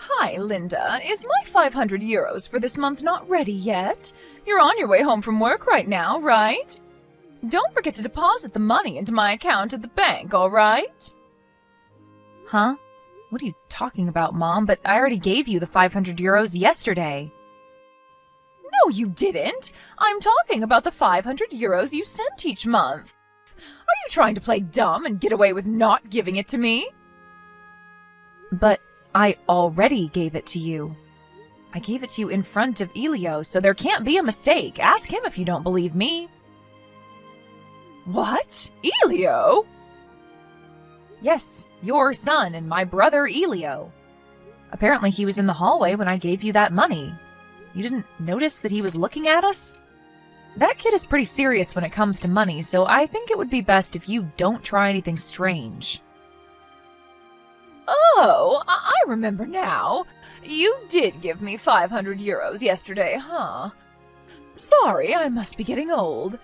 Hi, Linda. Is my 500 euros for this month not ready yet? You're on your way home from work right now, right? Don't forget to deposit the money into my account at the bank, all right? Huh? What are you talking about, Mom? But I already gave you the 500 euros yesterday. No, you didn't. I'm talking about the 500 euros you sent each month. Are you trying to play dumb and get away with not giving it to me? But I already gave it to you. I gave it to you in front of Elio, so there can't be a mistake. Ask him if you don't believe me. What? Elio? Yes, your son and my brother Elio. Apparently he was in the hallway when I gave you that money. You didn't notice that he was looking at us? That kid is pretty serious when it comes to money, so I think it would be best if you don't try anything strange. Oh, I remember now. You did give me 500 euros yesterday, huh? Sorry, I must be getting old.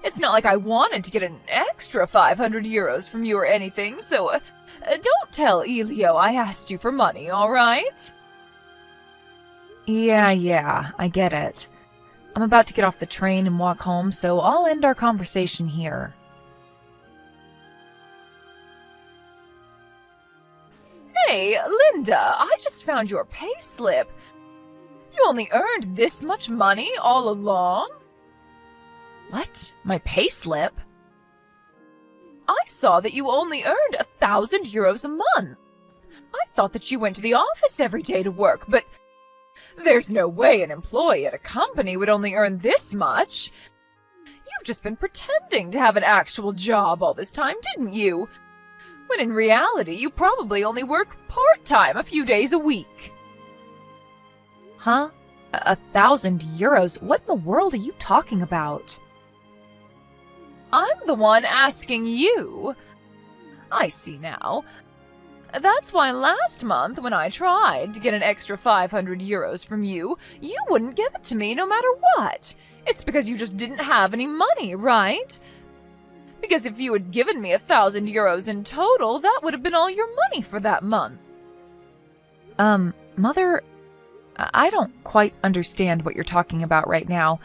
It's not like I wanted to get an extra 500 euros from you or anything, so don't tell Elio I asked you for money, all right? Yeah, I get it. I'm about to get off the train and walk home, so I'll end our conversation here. Hey, Linda, I just found your payslip. You only earned this much money all along? What? My payslip? I saw that you only earned 1,000 euros a month. I thought that you went to the office every day to work, but there's no way an employee at a company would only earn this much. You've just been pretending to have an actual job all this time, didn't you? When in reality, you probably only work part-time a few days a week. Huh? 1,000 euros? What in the world are you talking about? I'm the one asking you. I see now. That's why last month when I tried to get an extra 500 euros from you, you wouldn't give it to me no matter what. It's because you just didn't have any money, right? Because if you had given me 1,000 euros in total, that would have been all your money for that month. Mother, I don't quite understand what you're talking about right now.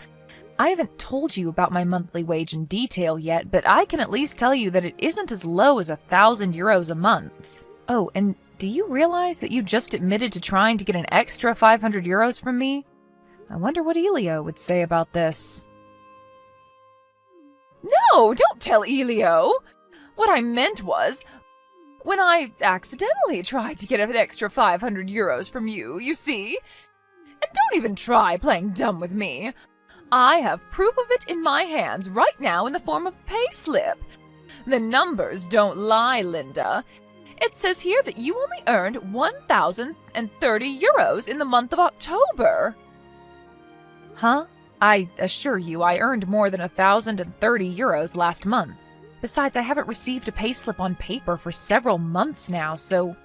I haven't told you about my monthly wage in detail yet, but I can at least tell you that it isn't as low as 1,000 euros a month. Oh, and do you realize that you just admitted to trying to get an extra 500 euros from me? I wonder what Elio would say about this. No, don't tell Elio! What I meant was, when I accidentally tried to get an extra 500 euros from you, you see? And don't even try playing dumb with me. I have proof of it in my hands right now in the form of payslip. The numbers don't lie, Linda. It says here that you only earned 1,030 euros in the month of October. Huh? I assure you I earned more than 1,030 euros last month. Besides, I haven't received a payslip on paper for several months now, so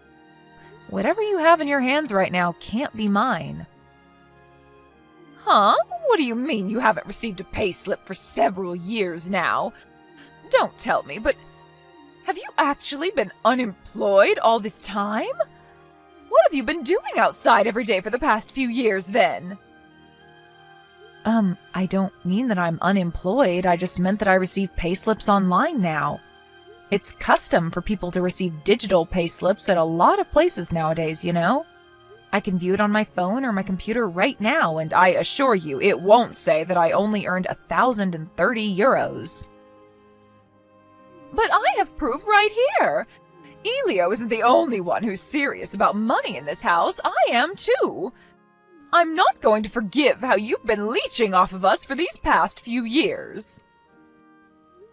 whatever you have in your hands right now can't be mine. Huh? What do you mean you haven't received a payslip for several years now? Don't tell me, but have you actually been unemployed all this time? What have you been doing outside every day for the past few years then? I don't mean that I'm unemployed, I just meant that I receive payslips online now. It's custom for people to receive digital payslips at a lot of places nowadays, you know? I can view it on my phone or my computer right now, and I assure you it won't say that I only earned 1,030 euros. But I have proof right here! Elio isn't the only one who's serious about money in this house, I am too! I'm not going to forgive how you've been leeching off of us for these past few years.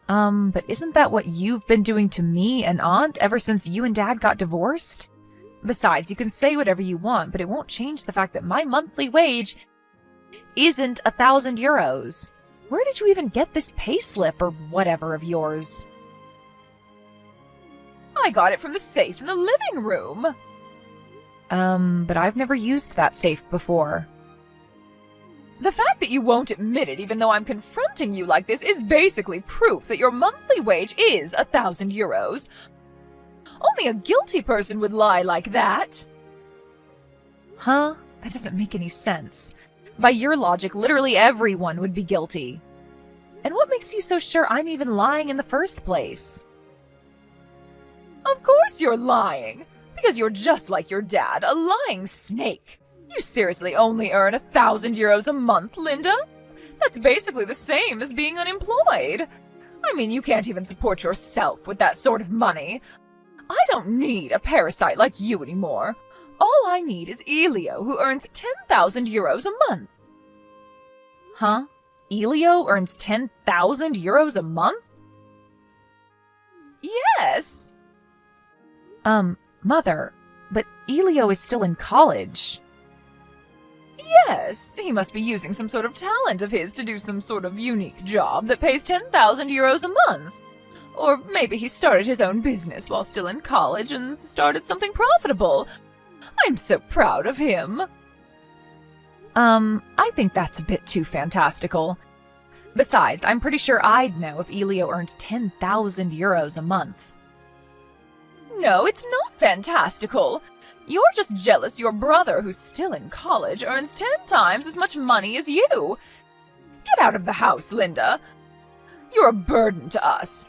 But isn't that what you've been doing to me and Aunt ever since you and Dad got divorced? Besides, you can say whatever you want, but it won't change the fact that my monthly wage isn't 1,000 euros. Where did you even get this payslip or whatever of yours? I got it from the safe in the living room. But I've never used that safe before. The fact that you won't admit it even though I'm confronting you like this is basically proof that your monthly wage is 1,000 euros. Only a guilty person would lie like that. Huh? That doesn't make any sense. By your logic, literally everyone would be guilty. And what makes you so sure I'm even lying in the first place? Of course you're lying! Because you're just like your dad, a lying snake. You seriously only earn 1,000 euros a month, Linda? That's basically the same as being unemployed. I mean, you can't even support yourself with that sort of money. I don't need a parasite like you anymore. All I need is Elio, who earns 10,000 euros a month. Huh? Elio earns 10,000 euros a month? Yes. Mother, but Elio is still in college. Yes, he must be using some sort of talent of his to do some sort of unique job that pays 10,000 euros a month. Or maybe he started his own business while still in college and started something profitable. I'm so proud of him. I think that's a bit too fantastical. Besides, I'm pretty sure I'd know if Elio earned 10,000 euros a month. No, it's not fantastical. You're just jealous your brother, who's still in college, earns 10 times as much money as you. Get out of the house, Linda. You're a burden to us.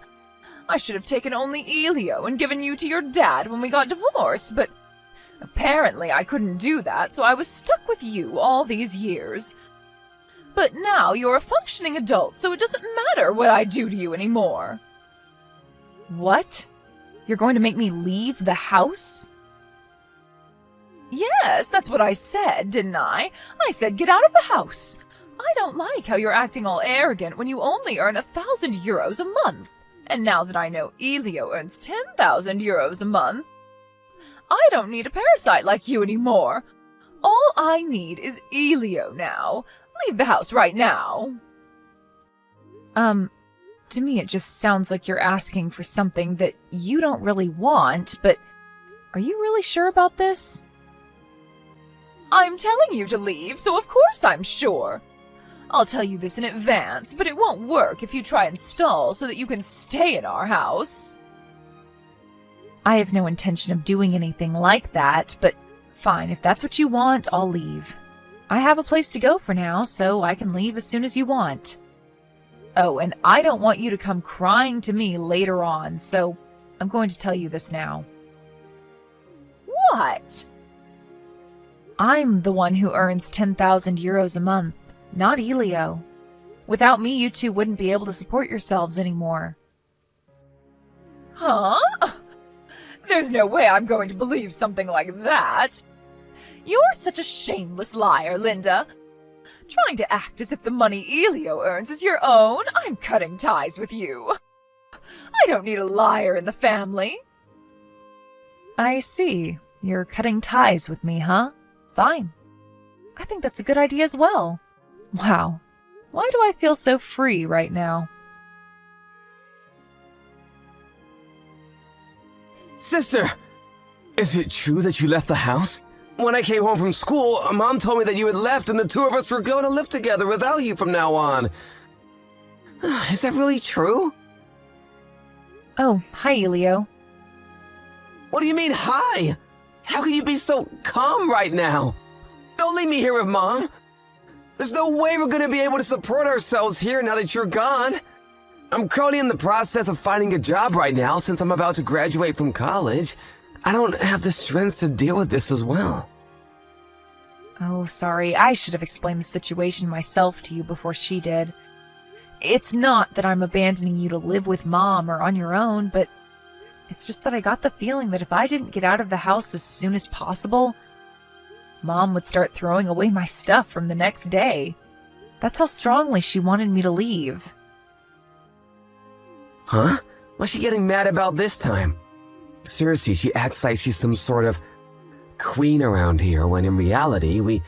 I should have taken only Elio and given you to your dad when we got divorced, but apparently I couldn't do that, so I was stuck with you all these years. But now you're a functioning adult, so it doesn't matter what I do to you anymore. What? You're going to make me leave the house? Yes, that's what I said, didn't I? I said get out of the house. I don't like how you're acting all arrogant when you only earn 1,000 euros a month. And now that I know Elio earns 10,000 euros a month, I don't need a parasite like you anymore. All I need is Elio now. Leave the house right now. To me it just sounds like you're asking for something that you don't really want, but are you really sure about this? I'm telling you to leave, so of course I'm sure. I'll tell you this in advance, but it won't work if you try and stall so that you can stay in our house. I have no intention of doing anything like that, but fine, if that's what you want, I'll leave. I have a place to go for now, so I can leave as soon as you want. Oh, and I don't want you to come crying to me later on, so I'm going to tell you this now. What? I'm the one who earns 10,000 euros a month, not Elio. Without me, you two wouldn't be able to support yourselves anymore. Huh? There's no way I'm going to believe something like that. You're such a shameless liar, Linda. Trying to act as if the money Elio earns is your own? I'm cutting ties with you. I don't need a liar in the family. I see. You're cutting ties with me, huh? Fine. I think that's a good idea as well. Wow. Why do I feel so free right now? Sister! Is it true that you left the house? When I came home from school, Mom told me that you had left and the two of us were going to live together without you from now on. Is that really true? Oh, hi, Elio. What do you mean, hi? How can you be so calm right now? Don't leave me here with Mom. There's no way we're going to be able to support ourselves here now that you're gone. I'm currently in the process of finding a job right now since I'm about to graduate from college. I don't have the strength to deal with this as well. Oh, sorry. I should have explained the situation myself to you before she did. It's not that I'm abandoning you to live with Mom or on your own, but it's just that I got the feeling that if I didn't get out of the house as soon as possible, Mom would start throwing away my stuff from the next day. That's how strongly she wanted me to leave. Huh? What's she getting mad about this time? Seriously, she acts like she's some sort of queen around here, when in reality, we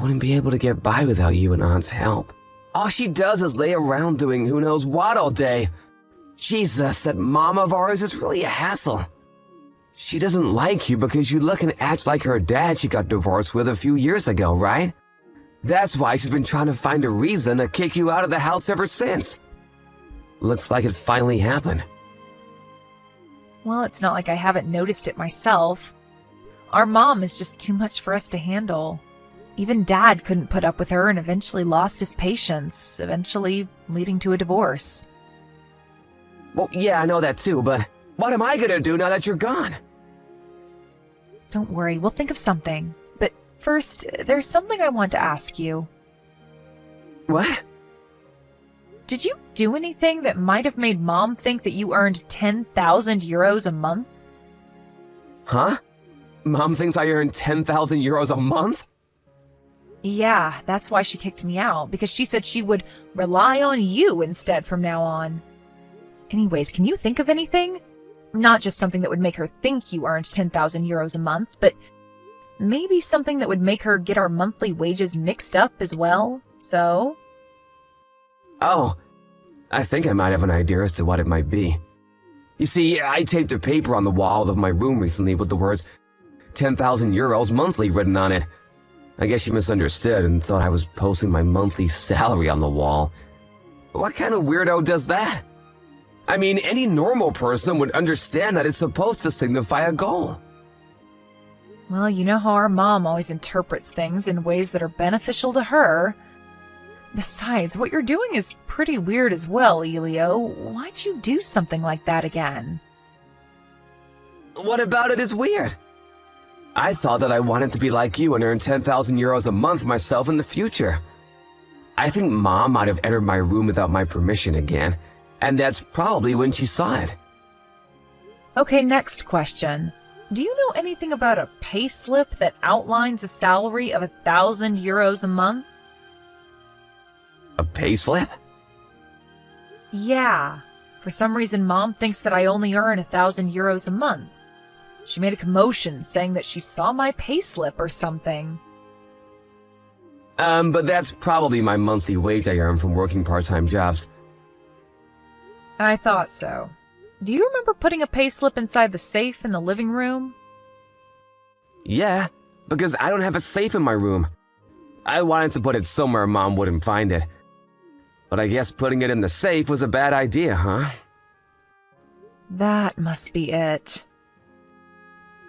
wouldn't be able to get by without you and Aunt's help. All she does is lay around doing who knows what all day. Jesus, that mom of ours is really a hassle. She doesn't like you because you look and act like her dad she got divorced with a few years ago, right? That's why she's been trying to find a reason to kick you out of the house ever since. Looks like it finally happened. Well, it's not like I haven't noticed it myself. Our mom is just too much for us to handle. Even Dad couldn't put up with her and eventually lost his patience, eventually leading to a divorce. Well, yeah, I know that too, but what am I gonna do now that you're gone? Don't worry, we'll think of something. But first, there's something I want to ask you. What? Did you do anything that might have made Mom think that you earned 10,000 euros a month? Huh? Mom thinks I earn 10,000 euros a month? Yeah, that's why she kicked me out, because she said she would rely on you instead from now on. Anyways, can you think of anything? Not just something that would make her think you earned 10,000 euros a month, but maybe something that would make her get our monthly wages mixed up as well, so... Oh, I think I might have an idea as to what it might be. You see, I taped a paper on the wall of my room recently with the words 10,000 euros monthly written on it. I guess she misunderstood and thought I was posting my monthly salary on the wall. What kind of weirdo does that? I mean, any normal person would understand that it's supposed to signify a goal. Well, you know how our mom always interprets things in ways that are beneficial to her. Besides, what you're doing is pretty weird as well, Elio. Why'd you do something like that again? What about it is weird? I thought that I wanted to be like you and earn 10,000 euros a month myself in the future. I think Mom might have entered my room without my permission again, and that's probably when she saw it. Okay, next question. Do you know anything about a payslip that outlines a salary of 1,000 euros a month? A payslip? Yeah. For some reason, Mom thinks that I only earn 1,000 euros a month. She made a commotion saying that she saw my payslip or something. But that's probably my monthly wage I earn from working part-time jobs. I thought so. Do you remember putting a payslip inside the safe in the living room? Yeah, because I don't have a safe in my room. I wanted to put it somewhere Mom wouldn't find it. But I guess putting it in the safe was a bad idea, huh? That must be it.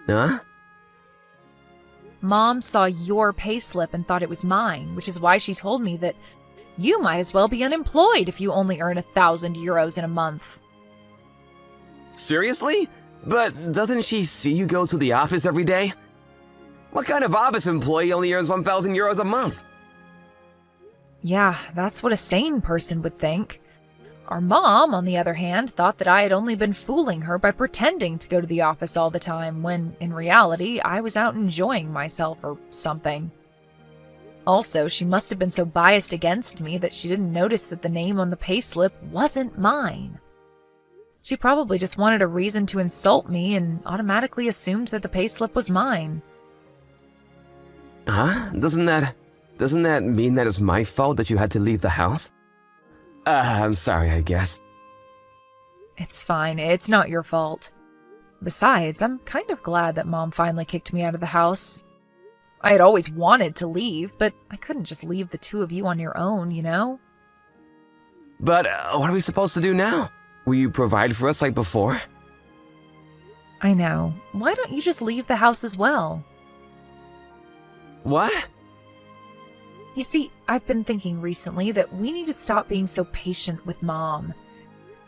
Huh? Mom saw your payslip and thought it was mine, which is why she told me that you might as well be unemployed if you only earn 1,000 euros in a month. Seriously? But doesn't she see you go to the office every day? What kind of office employee only earns 1,000 euros a month? Yeah, that's what a sane person would think. Our mom, on the other hand, thought that I had only been fooling her by pretending to go to the office all the time, when, in reality, I was out enjoying myself or something. Also, she must have been so biased against me that she didn't notice that the name on the payslip wasn't mine. She probably just wanted a reason to insult me and automatically assumed that the payslip was mine. Huh? Doesn't that mean that it's my fault that you had to leave the house? I'm sorry, I guess. It's fine. It's not your fault. Besides, I'm kind of glad that Mom finally kicked me out of the house. I had always wanted to leave, but I couldn't just leave the two of you on your own, you know? But what are we supposed to do now? Will you provide for us like before? I know. Why don't you just leave the house as well? What? You see, I've been thinking recently that we need to stop being so patient with Mom.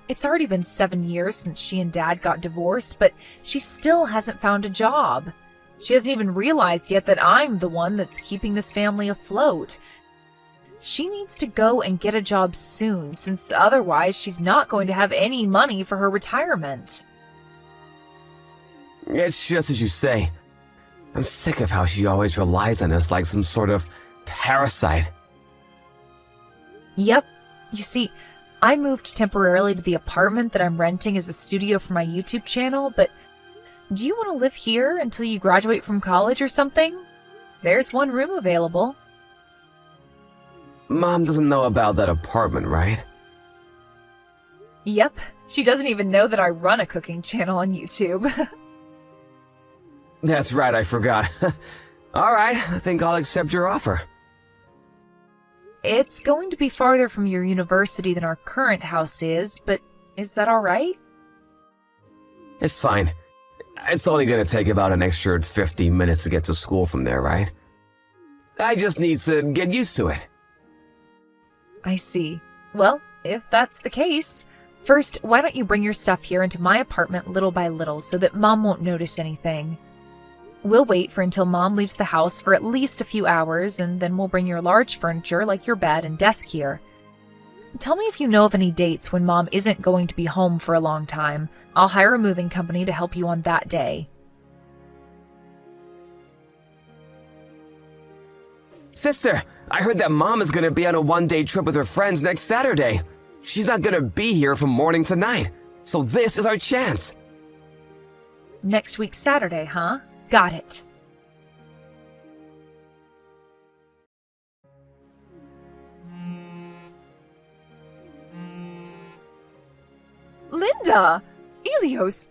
It's already been 7 years since she and Dad got divorced, but she still hasn't found a job. She hasn't even realized yet that I'm the one that's keeping this family afloat. She needs to go and get a job soon, since otherwise she's not going to have any money for her retirement. It's just as you say. I'm sick of how she always relies on us like some sort of parasite. Yep. You see, I moved temporarily to the apartment that I'm renting as a studio for my YouTube channel, but do you want to live here until you graduate from college or something? There's one room available. Mom doesn't know about that apartment, right? Yep. She doesn't even know that I run a cooking channel on YouTube. That's right, I forgot. All right, I think I'll accept your offer. It's going to be farther from your university than our current house is, but is that all right? It's fine. It's only gonna take about an extra 15 minutes to get to school from there, right? I just need to get used to it. I see. Well, if that's the case, first, why don't you bring your stuff here into my apartment little by little so that Mom won't notice anything? We'll wait for until Mom leaves the house for at least a few hours, and then we'll bring your large furniture like your bed and desk here. Tell me if you know of any dates when Mom isn't going to be home for a long time. I'll hire a moving company to help you on that day. Sister, I heard that Mom is gonna be on a one-day trip with her friends next Saturday. She's not gonna be here from morning to night, so this is our chance. Next week Saturday, huh? Got it. Linda! Elio's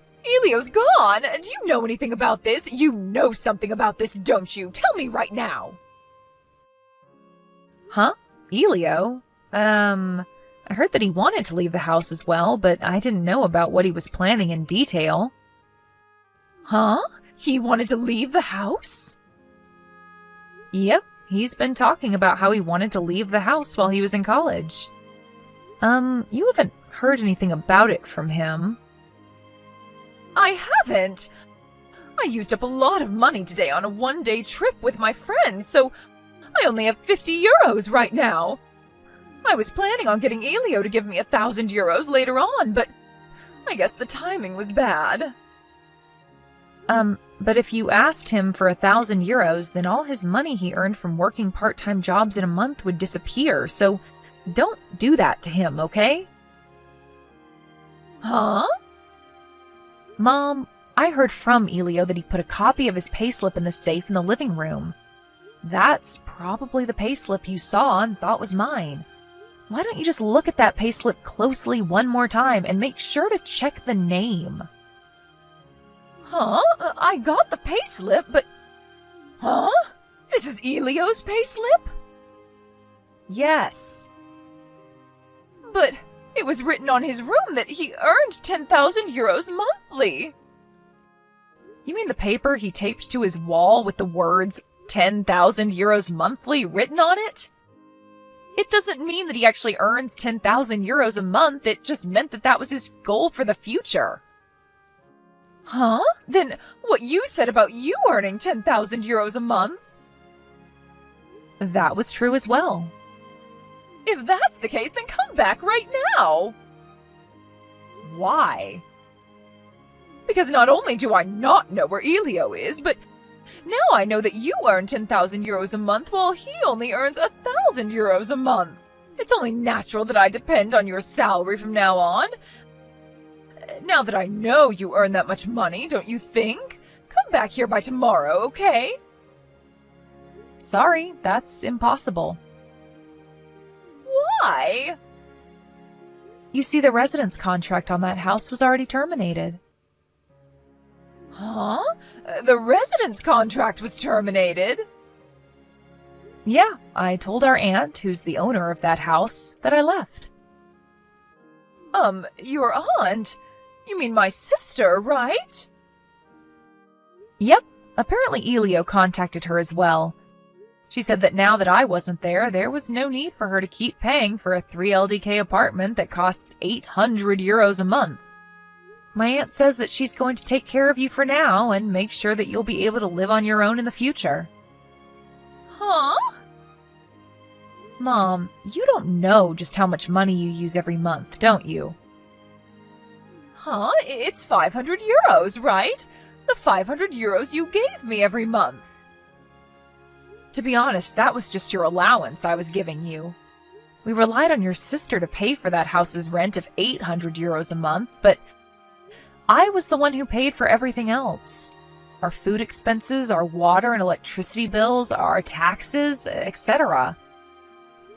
gone! Do you know anything about this? You know something about this, don't you? Tell me right now! Huh? Elio? I heard that he wanted to leave the house as well, but I didn't know about what he was planning in detail. Huh? He wanted to leave the house? Yep, he's been talking about how he wanted to leave the house while he was in college. You haven't heard anything about it from him? I haven't! I used up a lot of money today on a one-day trip with my friends, so I only have 50 euros right now. I was planning on getting Elio to give me 1,000 euros later on, but I guess the timing was bad. But if you asked him for 1,000 euros, then all his money he earned from working part-time jobs in a month would disappear, so don't do that to him, okay? Huh? Mom, I heard from Elio that he put a copy of his payslip in the safe in the living room. That's probably the payslip you saw and thought was mine. Why don't you just look at that payslip closely one more time and make sure to check the name? Huh? I got the payslip, but... Huh? This is Elio's payslip? Yes. But it was written on his room that he earned 10,000 euros monthly. You mean the paper he taped to his wall with the words 10,000 euros monthly written on it? It doesn't mean that he actually earns 10,000 euros a month, it just meant that that was his goal for the future. Huh? Then what you said about you earning 10,000 euros a month? That was true as well. If that's the case, then come back right now. Why? Because not only do I not know where Elio is, but now I know that you earn 10,000 euros a month while he only earns 1,000 euros a month. It's only natural that I depend on your salary from now on. Now that I know you earn that much money, don't you think? Come back here by tomorrow, okay? Sorry, that's impossible. Why? You see, the residence contract on that house was already terminated. Huh? The residence contract was terminated? Yeah, I told our aunt, who's the owner of that house, that I left. Your aunt? You mean my sister, right? Yep, apparently Elio contacted her as well. She said that now that I wasn't there, there was no need for her to keep paying for a 3 LDK apartment that costs 800 euros a month. My aunt says that she's going to take care of you for now and make sure that you'll be able to live on your own in the future. Huh? Mom, you don't know just how much money you use every month, don't you? Huh? It's 500 euros, right? The 500 euros you gave me every month. To be honest, that was just your allowance I was giving you. We relied on your sister to pay for that house's rent of 800 euros a month, but I was the one who paid for everything else. Our food expenses, our water and electricity bills, our taxes, etc.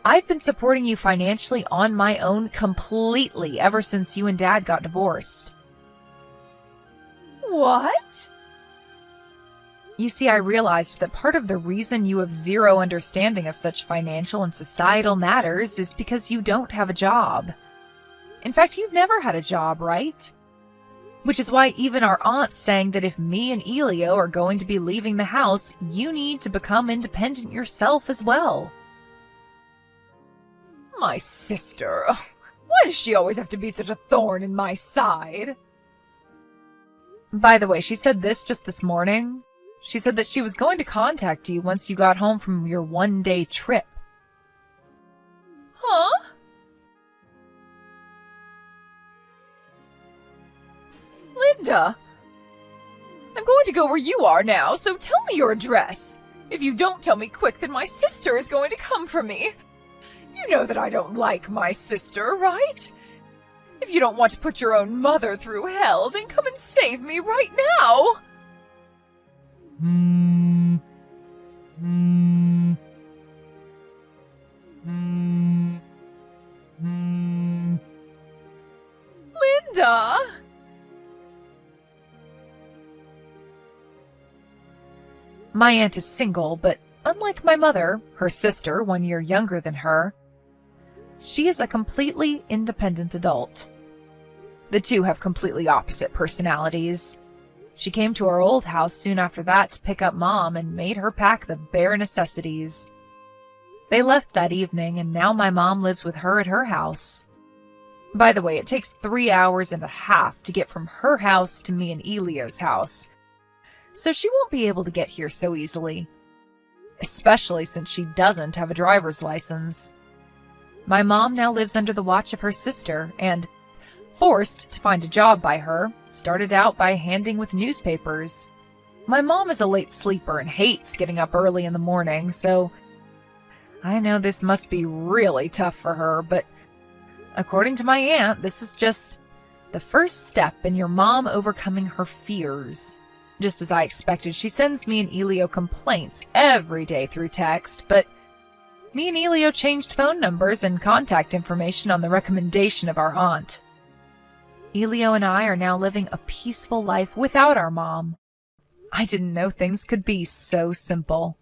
I've been supporting you financially on my own completely ever since you and Dad got divorced. What? You see, I realized that part of the reason you have zero understanding of such financial and societal matters is because you don't have a job. In fact, you've never had a job, right? Which is why even our aunt's saying that if me and Elio are going to be leaving the house, you need to become independent yourself as well. My sister. Why does she always have to be such a thorn in my side? By the way, she said this just this morning. She said that she was going to contact you once you got home from your one-day trip. Huh? Linda! I'm going to go where you are now, so tell me your address. If you don't tell me quick, then my sister is going to come for me. You know that I don't like my sister, right? If you don't want to put your own mother through hell, then come and save me right now! Linda! My aunt is single, but unlike my mother, her sister, 1 year younger than her, she is a completely independent adult. The two have completely opposite personalities. She came to our old house soon after that to pick up Mom and made her pack the bare necessities. They left that evening, and now my mom lives with her at her house. By the way, it takes 3 hours and a half to get from her house to me and Elio's house, so she won't be able to get here so easily, especially since she doesn't have a driver's license. My mom now lives under the watch of her sister and, forced to find a job by her, started out by handing with newspapers. My mom is a late sleeper and hates getting up early in the morning, so I know this must be really tough for her, but according to my aunt, this is just the first step in your mom overcoming her fears. Just as I expected, she sends me and Elio complaints every day through text, but me and Elio changed phone numbers and contact information on the recommendation of our aunt. Elio and I are now living a peaceful life without our mom. I didn't know things could be so simple.